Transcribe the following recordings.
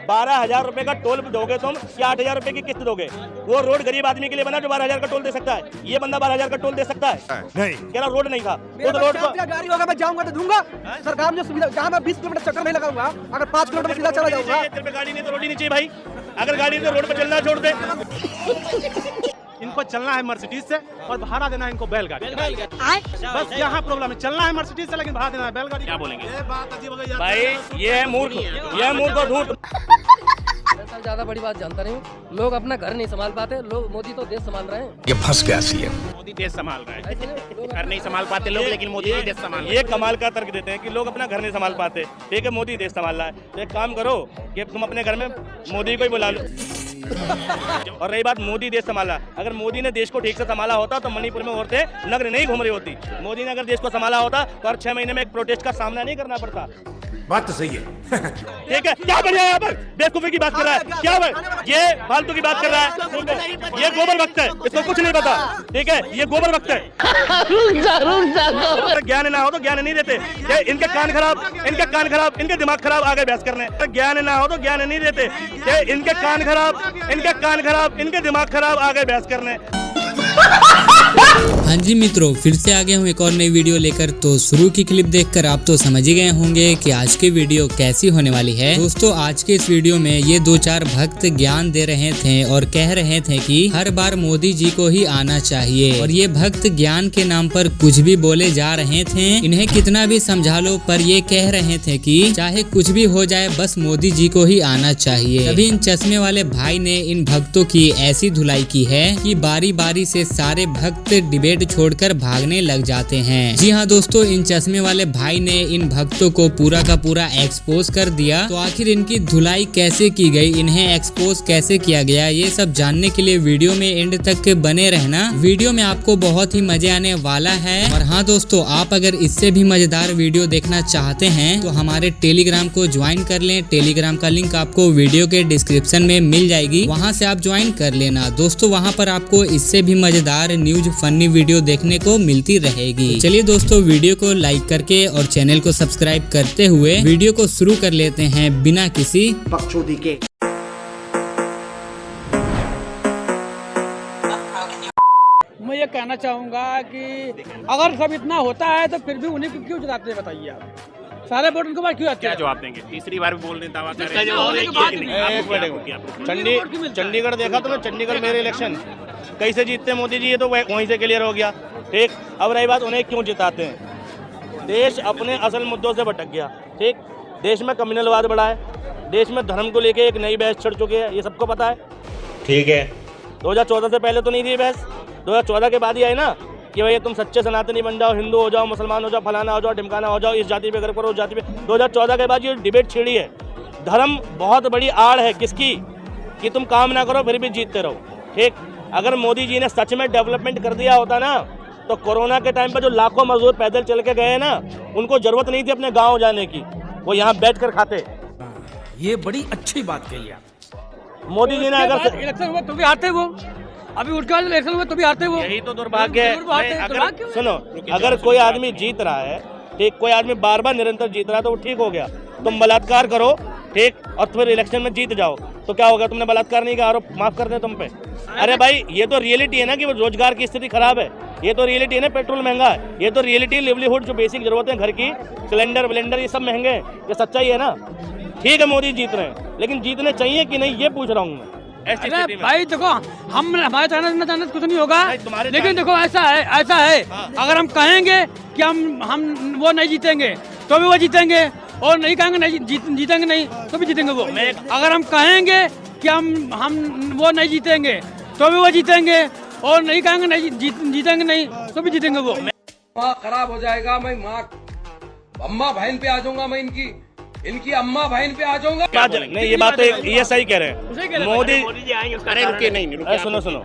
12,000 रुपए का टोल दोगे तुम या 8,000 रुपए की किस्त दोगे? वो रोड गरीब आदमी के लिए बना जो 12,000 का टोल दे सकता है। ये बंदा 12,000 का टोल दे सकता है? नहीं, कह रहा रोड नहीं था। वो तो रोड को गाड़ी होगा मैं जाऊंगा तो दूंगा। सरकार ने सुविधा जहाँ मैं 20 किलोमीटर चक्कर नहीं लगाऊंगा, अगर 5 किलोमीटर सीधा चला जाऊंगा। तेरे पे गाड़ी नहीं तो रोड ही नहीं चाहिए भाई। अगर गाड़ी तो रोड पे चलना छोड़ दे। इनको चलना है मर्सिडीज से और भाड़ा देना है इनको बैलगाड़ी। बस यहाँ प्रॉब्लम है, चलना है मर्सिडीज से लेकिन भाड़ा देना है बैलगाड़ी। क्या बोलेंगे? ये बात अजीब हो गई भाई ये है मूर्ख, ये है मूर्ख और धूर्त। ज्यादा बड़ी बात जानता नहीं हूँ। लोग अपना घर नहीं संभाल पाते, लोग मोदी तो देश संभाल रहे हैं। ये फंस गया सी है। मोदी देश संभाल रहा है। घर नहीं संभाल पाते लोग, लेकिन मोदी देश संभाल। ये कमाल का तर्क देते हैं कि लोग अपना घर नहीं संभाल पाते, ठीक है मोदी देश संभाल रहा है। तो एक काम करो कि तुम अपने घर में मोदी को ही बुला लो। और रही बात मोदी देश संभाला, अगर मोदी ने देश को ठीक से संभाला होता तो मणिपुर में औरतें नग्न नहीं घूम रही होती। मोदी ने अगर देश को संभाला होता तो हर 6 महीने में एक प्रोटेस्ट का सामना नहीं करना पड़ता। बात तो सही है। ठीक है, क्या बढ़िया यहाँ पर बेवकूफी की बात कर रहा है, क्या ये फालतू की बात कर रहा है। ये गोबर वक्त है, इसको कुछ नहीं पता, ठीक है, ये गोबर वक्त है। ज्ञान ना हो तो ज्ञान नहीं देते। इनके कान खराब, इनके कान खराब, इनके दिमाग खराब, आगे बहस करने। ज्ञान ना हो तो ज्ञान नहीं देते। इनके कान खराब, इनके कान खराब, इनके दिमाग खराब, आगे बहस करने। हाँ जी मित्रों, फिर से आ गए हूँ एक और नई वीडियो लेकर। तो शुरू की क्लिप देखकर आप तो समझ ही गए होंगे कि आज की वीडियो कैसी होने वाली है। दोस्तों आज के इस वीडियो में ये 2-4 भक्त ज्ञान दे रहे थे और कह रहे थे कि हर बार मोदी जी को ही आना चाहिए। और ये भक्त ज्ञान के नाम पर कुछ भी बोले जा रहे थे। इन्हें कितना भी समझा लो पर ये कह रहे थे कि चाहे कुछ भी हो जाए बस मोदी जी को ही आना चाहिए। तभी इन चश्मे वाले भाई ने इन भक्तों की ऐसी धुलाई की है कि बारी बारी से सारे भक्त डिबेट छोड़कर भागने लग जाते हैं। जी हाँ दोस्तों, इन चश्मे वाले भाई ने इन भक्तों को पूरा का पूरा एक्सपोज कर दिया। तो आखिर इनकी धुलाई कैसे की गई, इन्हें एक्सपोज कैसे किया गया, ये सब जानने के लिए वीडियो में एंड तक बने रहना। वीडियो में आपको बहुत ही मजे आने वाला है। और हाँ दोस्तों, आप अगर इससे भी मजेदार वीडियो देखना चाहते हैं तो हमारे टेलीग्राम को ज्वाइन कर लें। टेलीग्राम का लिंक आपको वीडियो के डिस्क्रिप्शन में मिल जाएगी, वहाँ से आप ज्वाइन कर लेना दोस्तों। वहाँ पर आपको इससे भी मजेदार न्यूज फनी वीडियो देखने को मिलती रहेगी। चलिए दोस्तों, वीडियो को लाइक करके और चैनल को सब्सक्राइब करते हुए वीडियो को शुरू कर लेते हैं बिना किसी बकचोदी के। मैं ये कहना चाहूँगा कि अगर सब इतना होता है तो फिर भी उन्हें क्यों जिताते हैं बताइए आप? सारे वोट उनके बाद क्यों आते हैं? क्या जवाब देंगे? तीसरी बार भी बोलने दावा कर रहे हैं। चंडीगढ़ देखा तो चंडीगढ़ मेरे इलेक्शन कैसे जीतते मोदी जी, ये तो वहीं से क्लियर हो गया। ठीक, अब रही बात उन्हें क्यों जिताते हैं। देश अपने असल मुद्दों से भटक गया। ठीक, देश में कम्युनलवाद बढ़ा है, देश में धर्म को लेके एक नई बहस छिड़ चुकी है, ये सबको पता है। ठीक है, 2014 से पहले तो नहीं थी बहस, 2014 के बाद ही आई ना कि भाई तुम सच्चे सनातनी बन जाओ, हिंदू हो जाओ, मुसलमान हो जाओ, फलाना हो जाओ, ढिमकाना हो जाओ, इस जाति पे गर्व करो, उस जाति पे। 2014 के बाद ये डिबेट छिड़ी है। धर्म बहुत बड़ी आड़ है किसकी, कि तुम काम ना करो फिर भी जीतते रहो। ठीक, अगर मोदी जी ने सच में डेवलपमेंट कर दिया होता ना तो कोरोना के टाइम पर जो लाखों मजदूर पैदल चल के गए ना, उनको जरूरत नहीं थी अपने गाँव जाने की, वो यहाँ बैठ कर खाते। ये बड़ी अच्छी बात कही आप। मोदी जी ने अगर इलेक्शन हुआ तो भी हारते वो, अभी उनके बाद इलेक्शन हुआ तो भी हारते वो। यही तो दुर्भाग्य है। अगर सुनो, अगर कोई आदमी जीत रहा है, ठीक, कोई आदमी बार बार निरंतर जीत रहा है तो वो ठीक हो गया। तुम बलात्कार करो, ठीक, और फिर इलेक्शन में जीत जाओ तो क्या होगा? तुमने बलात्कार नहीं का आरोप माफ कर दे तुम पे। अरे भाई, ये तो रियलिटी है ना कि वो रोजगार की स्थिति खराब है, ये तो रियलिटी है ना, पेट्रोल महंगा है, ये तो रियलिटी, लिवलीहुड जो बेसिक जरूरतें घर की, सिलेंडर विलेंडर ये सब महंगे हैं, ये सच्चाई है ना। ठीक है, मोदी जीत रहे हैं, लेकिन जीतने चाहिए कि नहीं ये पूछ रहा हूँ मैं। अरे भाई देखो, हम हमारे चाहना कुछ नहीं होगा, लेकिन देखो ऐसा है अगर हम कहेंगे कि हम वो नहीं जीतेंगे तो भी वो जीतेंगे, और नहीं कहेंगे नहीं जीतेंगे नहीं तो भी जीतेंगे वो। अगर हम कहेंगे कि हम वो नहीं जीतेंगे तो भी वो जीतेंगे, और नहीं कहेंगे नहीं जीतेंगे नहीं तो भी जीतेंगे वो। माँ खराब हो जाएगा, मैं माँ अम्मा बहन पे आ जाऊंगा, मैं इनकी अम्मा बहन पे आ जाऊंगा। नहीं, ये बात तो ये सही कह रहे हैं। मोदी जी आएंगे, सुनो,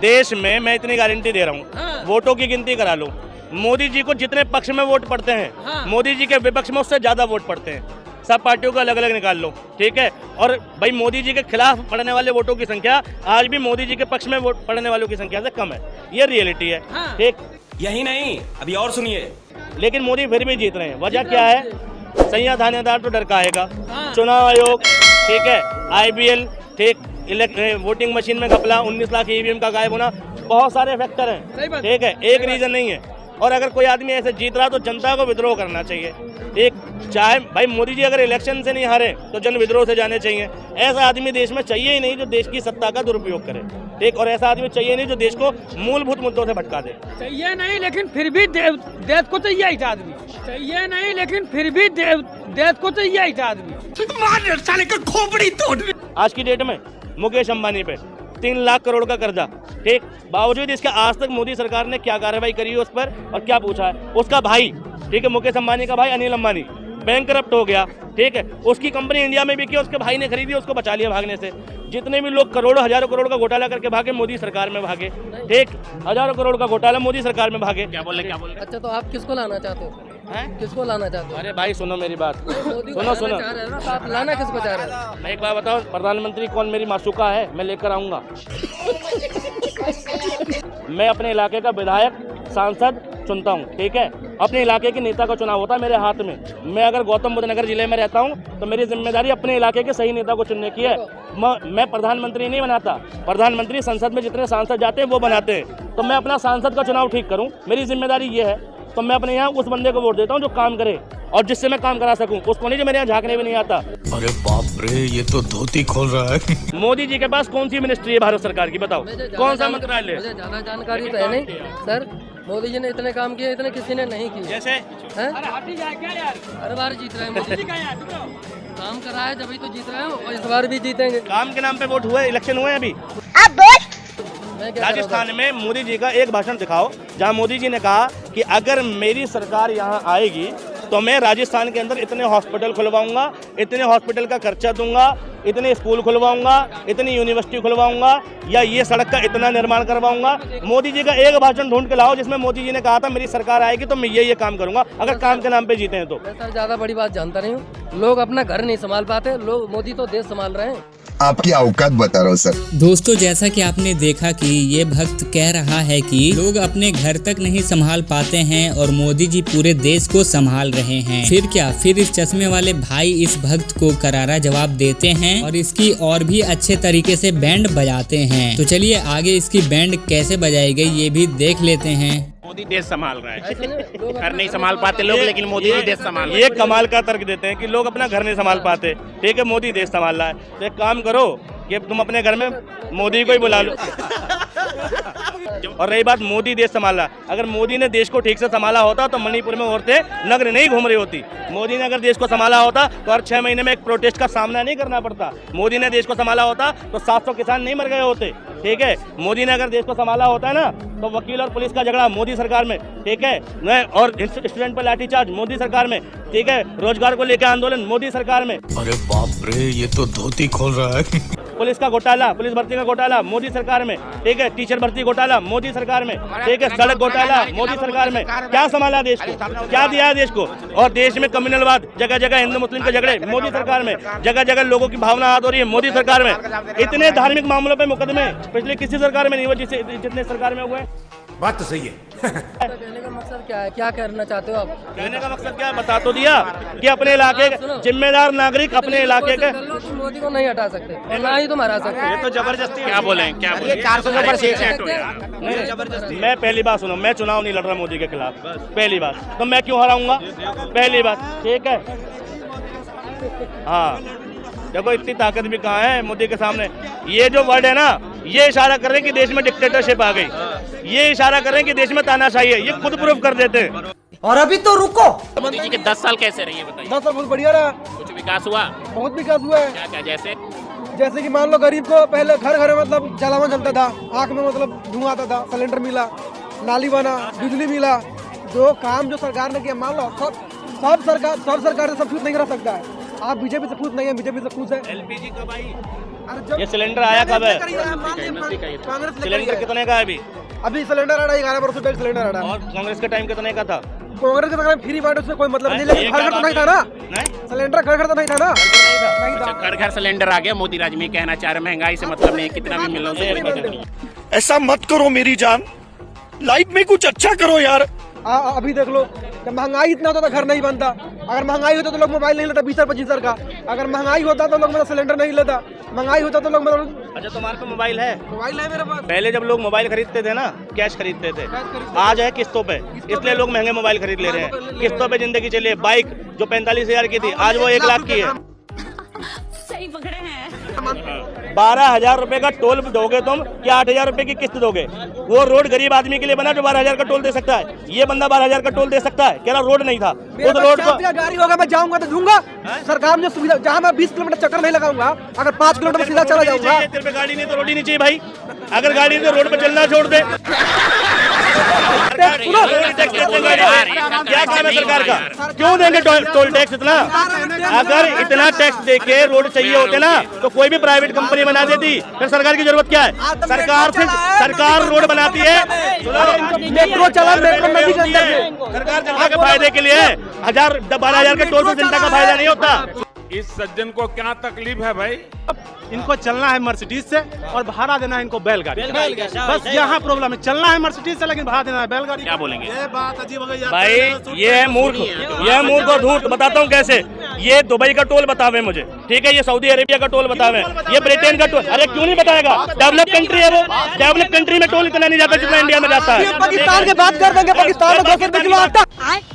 देश में मैं इतनी गारंटी दे रहा हूँ, वोटों की गिनती करा लो, मोदी जी को जितने पक्ष में वोट पड़ते हैं, मोदी जी के विपक्ष में उससे ज्यादा वोट पड़ते हैं। सब पार्टियों को अलग अलग निकाल लो, ठीक है। और भाई मोदी जी के खिलाफ पड़ने वाले वोटों की संख्या आज भी मोदी जी के पक्ष में वोट पड़ने वालों की संख्या से कम है, ये रियलिटी है। ठीक, यही नहीं, अभी और सुनिए। लेकिन मोदी फिर भी जीत रहे हैं। वजह क्या है? सैया थानेदार तो डर का आएगा, चुनाव आयोग ठीक है, IBL, ठीक, वोटिंग मशीन में घपला, 19 लाख EVM का गायब होना, बहुत सारे फैक्टर हैं, ठीक है, एक रीजन नहीं है। और अगर कोई आदमी ऐसे जीत रहा तो जनता को विद्रोह करना चाहिए। एक चाहे भाई मोदी जी अगर इलेक्शन से नहीं हारे तो जन विद्रोह से जाने चाहिए। ऐसा आदमी देश में चाहिए ही नहीं जो देश की सत्ता का दुरुपयोग करे, ठीक, और ऐसा आदमी चाहिए नहीं जो देश को मूलभूत मुद्दों से भटका दे। चाहिए नहीं लेकिन फिर भी देश को चाहिए ही आदमी, चाहिए नहीं लेकिन फिर भी देश को चाहिए ही आदमी। साले का खोपड़ी तोड़। आज की डेट में मुकेश अंबानी पे 3 लाख करोड़ का कर्जा, ठीक, बावजूद इसके आज तक मोदी सरकार ने क्या कार्रवाई करी है उस पर और क्या पूछा है। उसका भाई, ठीक है, मुकेश अंबानी का भाई अनिल अंबानी बैंकरप्ट हो गया, ठीक है, उसकी कंपनी इंडिया में बिकी, उसके भाई ने खरीदी, उसको बचा लिया भागने से। जितने भी लोग करोड़ों हजारों करोड़ का घोटाला करके भागे मोदी सरकार में भागे, ठीक, हजारों करोड़ का घोटाला मोदी सरकार में भागे। क्या बोले अच्छा तो आप किसको लाना चाहते हो? किसको लाना चाहते हो? अरे भाई सुनो मेरी बात, मोदी को सुनो लाना सुनो, चाह रहे हो ना, तो आप लाना किसको चाह रहे हो? मैं एक बार बताओ, प्रधानमंत्री कौन मेरी माशूका है, मैं लेकर आऊंगा। मैं अपने इलाके का विधायक सांसद चुनता हूँ, ठीक है, अपने इलाके के नेता का चुनाव होता है मेरे हाथ में। मैं अगर गौतम बुद्ध नगर जिले में रहता हूँ तो मेरी जिम्मेदारी अपने इलाके के सही नेता को चुनने की है। मैं प्रधानमंत्री नहीं बनाता, प्रधानमंत्री संसद में जितने सांसद जाते हैं वो बनाते हैं, तो मैं अपना सांसद का चुनाव ठीक करूँ, मेरी जिम्मेदारी ये है। तो मैं अपने यहाँ उस बंदे को वोट देता हूँ जो काम करे और जिससे मैं काम करा सकूँ, उसको नहीं जो मेरे यहाँ झांकने भी नहीं आता। अरे बाप रे, ये तो धोती खोल रहा है। मोदी जी के पास कौन सी मिनिस्ट्री है भारत सरकार की, बताओ कौन सा मंत्रालय? मुझे ज्यादा जानकारी तो है नहीं सर। मोदी जी ने इतने काम किए, इतने किसी ने नहीं किए। जैसे हर बार जीत रहे हैं मोदी जी, काम करा है जब तो जीत रहे हो, और इस बार भी जीतेंगे। काम के नाम पे वोट हुए, इलेक्शन हुए अभी। राजस्थान में मोदी जी का एक भाषण दिखाओ जहां मोदी जी ने कहा कि अगर मेरी सरकार यहां आएगी तो मैं राजस्थान के अंदर इतने हॉस्पिटल खुलवाऊंगा, इतने हॉस्पिटल का खर्चा दूंगा, इतने स्कूल खुलवाऊंगा, इतनी यूनिवर्सिटी खुलवाऊंगा, या ये सड़क का इतना निर्माण करवाऊंगा। मोदी जी का एक भाषण ढूंढ के लाओ जिसमें मोदी जी ने कहा था मेरी सरकार आएगी तो मैं ये काम करूंगा, अगर काम के नाम पे जीते हैं तो। मैं सर ज्यादा बड़ी बात जानता नहीं हूँ। लोग अपना घर नहीं संभाल पाते, लोग मोदी तो देश संभाल रहे हैं। आपकी औकात बता रहा हूँ सर। दोस्तों जैसा कि आपने देखा कि ये भक्त कह रहा है कि लोग अपने घर तक नहीं संभाल पाते हैं और मोदी जी पूरे देश को संभाल रहे हैं। फिर क्या, फिर इस चश्मे वाले भाई इस भक्त को करारा जवाब देते हैं और इसकी और भी अच्छे तरीके से बैंड बजाते हैं। तो चलिए आगे इसकी बैंड कैसे बजाई गई ये भी देख लेते हैं। मोदी देश संभाल रहा है, घर नहीं संभाल पाते लोग, लेकिन मोदी जी देश संभाल रहे हैं। ये कमाल का तर्क देते हैं कि लोग अपना घर नहीं संभाल पाते, ठीक है, मोदी देश संभाल रहा है। तो एक काम करो कि तुम अपने घर में मोदी को ही बुला लो। और रही बात मोदी देश संभाला, अगर मोदी ने देश को ठीक से संभाला होता तो मणिपुर में औरतें नग्न नहीं घूम रही होती। मोदी ने अगर देश को संभाला होता तो हर 6 महीने में एक प्रोटेस्ट का सामना नहीं करना पड़ता। मोदी ने देश को संभाला होता तो 700 किसान नहीं मर गए होते, ठीक है। मोदी ने अगर देश को संभाला होता है ना तो वकील और पुलिस का झगड़ा मोदी सरकार में, ठीक है, और स्टूडेंट पर लाठीचार्ज मोदी सरकार में, ठीक है, रोजगार को लेकर आंदोलन मोदी सरकार में। अरे बाप रे, ये तो धोती खोल रहा है। पुलिस का घोटाला, पुलिस भर्ती का घोटाला मोदी सरकार में, ठीक है, टीचर भर्ती घोटाला मोदी सरकार में, ठीक है, सड़क घोटाला मोदी सरकार में। क्या संभाला देश को, क्या दिया है देश को? और देश में कम्युनलवाद, जगह जगह हिंदू मुस्लिम के झगड़े मोदी सरकार में, जगह जगह लोगों की भावना हाथ हो रही है मोदी सरकार में। इतने धार्मिक मामलों पे मुकदमे पिछले किसी सरकार में नहीं हुए जितने सरकार में हुए। बात तो सही है। कहने का मकसद क्या है, क्या करना चाहते हो आप? कहने का मकसद क्या है बता तो दिया कि अपने इलाके के जिम्मेदार नागरिक अपने इलाके के मोदी को नहीं हटा सकते और ना ही तुम हरा सकते। ये तो जबरदस्ती, क्या बोले, क्या बोले, 400 के ऊपर सीट है। मैं पहली बात सुनो, मैं चुनाव नहीं लड़ रहा मोदी के खिलाफ, पहली बात तो मैं क्यों हराऊंगा, पहली बात, ठीक है। हाँ देखो इतनी ताकत भी कहाँ है मोदी के सामने। ये जो वर्ड है ना, ये इशारा कर रहे हैं कि देश में डिक्टेटरशिप आ गई, ये इशारा कर रहे हैं कि देश में तानाशाही है, ये खुद प्रूफ कर देते हैं। और अभी तो रुको, मोदी जी के 10 साल कैसे रही है बताइए? 10 साल बहुत बढ़िया रहा, कुछ विकास हुआ? बहुत विकास हुआ है। क्या क्या? जैसे कि मान लो गरीब को पहले घर घर मतलब जलावन जलता था, आँख में मतलब धुआं आता था, सिलेंडर मिला, नाली बना, बिजली मिला। जो काम जो सरकार ने किया, मान लो सब सरकार से सब कुछ नहीं कर सकता है। आप बीजेपी से खुश नहीं है, बीजेपी से खुश है। एलपीजी कब आई? ये सिलेंडर आया कब है? सिलेंडर कितने का है अभी? अभी सिलेंडर आ रहा है 11% का सिलेंडर आ रहा है। और कांग्रेस के टाइम कितने का था? कांग्रेस के टाइम फ्री बांटे, उससे कोई मतलब नहीं, लेकिन घर घर तो नहीं था ना, सिलेंडर घर घर तो नहीं था ना, नहीं था। घर घर सिलेंडर आ गया, मोदी राज में कहना चाह रहे महंगाई से मतलब नहीं, कितना भी मिल रहा है। ऐसा मत करो मेरी जान, लाइफ में कुछ अच्छा करो यार। अभी देख लो, जब महंगाई इतना होता तो घर नहीं बनता। अगर महंगाई होता तो लोग मोबाइल नहीं लेता 20-25 का। अगर महंगाई होता तो लोग मतलब सिलेंडर नहीं लेता। महंगाई होता तो लोग मतलब। अच्छा, तुम्हारे पे मोबाइल है? मोबाइल है मेरे पास। पहले जब लोग मोबाइल खरीदते थे ना, कैश खरीदते थे, आज है किस्तों पे, इसलिए लोग महंगे मोबाइल खरीद ले रहे हैं। किस्तों पे जिंदगी चलिए। बाइक जो 45,000 की थी, आज वो 1 लाख की है। सही पकड़े हैं। 12,000 रुपए का टोल दोगे तुम, क्या 8,000 रुपए की किस्त दोगे? वो रोड गरीब आदमी के लिए बना जो 12,000 का टोल दे सकता है। ये बंदा 12,000 का टोल दे सकता है? कह रहा रोड नहीं था, उस रोड को गाड़ी होगा मैं जाऊंगा तो दूंगा। सरकार ने सुविधा, जहाँ मैं 20 किलोमीटर चक्कर नहीं लगाऊंगा, अगर 5 किलोमीटर में सीधा चला जाऊंगा। तेरे पे गाड़ी नहीं तो रोड ही नहीं चाहिए भाई। अगर गाड़ी नहीं तो रोड पर चलना छोड़ दे। क्या काम है सरकार का? क्यों देंगे टोल टैक्स इतना? अगर इतना टैक्स देके रोड चाहिए होते ना तो कोई भी प्राइवेट कंपनी बना देती। फिर सरकार की जरूरत क्या है? सरकार रोड बनाती है। मेट्रो चला, मेट्रो नदी के अंदर सरकार जनता के फायदे के लिए 12,000 के टोल से जनता का फायदा नहीं होता। इस सज्जन को क्या तकलीफ है भाई? इनको चलना है मर्सिडीज से और भाड़ा देना है इनको बैलगाड़ी। बस यहाँ प्रॉब्लम है, चलना है मर्सिडीज से लेकिन भाड़ा देना है बैलगाड़ी। क्या बोलेंगे? ये बात अजीब हो गई भाई। ये है मूर्ख, ये है मूर्ख और धूर्त। बताता हूँ कैसे। ये दुबई का टोल बतावे मुझे, ठीक है? ये सऊदी अरेबिया का टोल बतावे, ये ब्रिटेन का टोल। अरे क्यों नहीं बताएगा? डेवलप कंट्री है वो। डेवलप कंट्री में टोल इतना नहीं जाता जितना इंडिया में जाता है। पाकिस्तान की बात कर देंगे, पाकिस्तान में 200 रुपए किलो आता।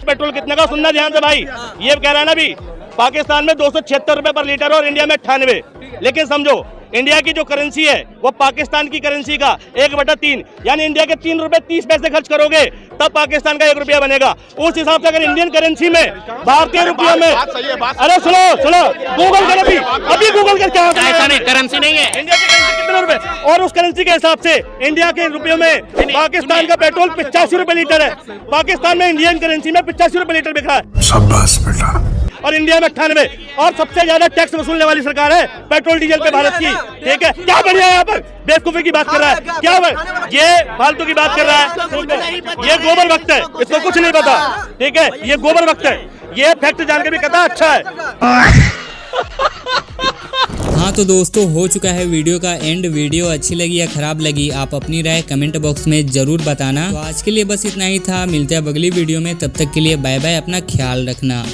पेट्रोल कितने का सुनना ध्यान से भाई। ये कह रहा है ना भी, पाकिस्तान में 276 रुपए पर लीटर और इंडिया में 98। लेकिन समझो, इंडिया की जो करेंसी है वो पाकिस्तान की करेंसी का 1/3, यानी इंडिया के 3 रुपए 30 पैसे खर्च करोगे तब पाकिस्तान का 1 रुपया बनेगा। उस हिसाब से अगर इंडियन करेंसी में, भारतीय रुपयों में, अरे सुनो गूगल कर, अभी गूगल कर। क्या ऐसा नहीं, करेंसी नहीं है। इंडिया की करेंसी कितने रुपए, और उस करेंसी के हिसाब से इंडिया के रुपयों में पाकिस्तान का पेट्रोल 85 रुपए लीटर है। पाकिस्तान में इंडियन करेंसी में 85 रुपए लीटर बिक रहा है। शाबाश बेटा। और इंडिया में 98। और सबसे ज्यादा टैक्स वसूलने वाली सरकार है पेट्रोल डीजल पे भारत की, ठीक है? क्या बढ़िया है यहाँ पर? बेवकूफी की बात कर रहा है क्या? ये फालतू की बात कर रहा है। ये गोबर वक्त है, इसको कुछ नहीं पता, ठीक है? ये गोबर वक्त है। ये फैक्ट जान के भी कहता अच्छा है। हाँ तो दोस्तों, हो चुका है वीडियो का एंड। वीडियो अच्छी लगी या खराब लगी, आप अपनी राय कमेंट बॉक्स में जरूर बताना। तो आज के लिए बस इतना ही था। मिलते हैं अगली वीडियो में, तब तक के लिए बाय बाय। अपना ख्याल रखना।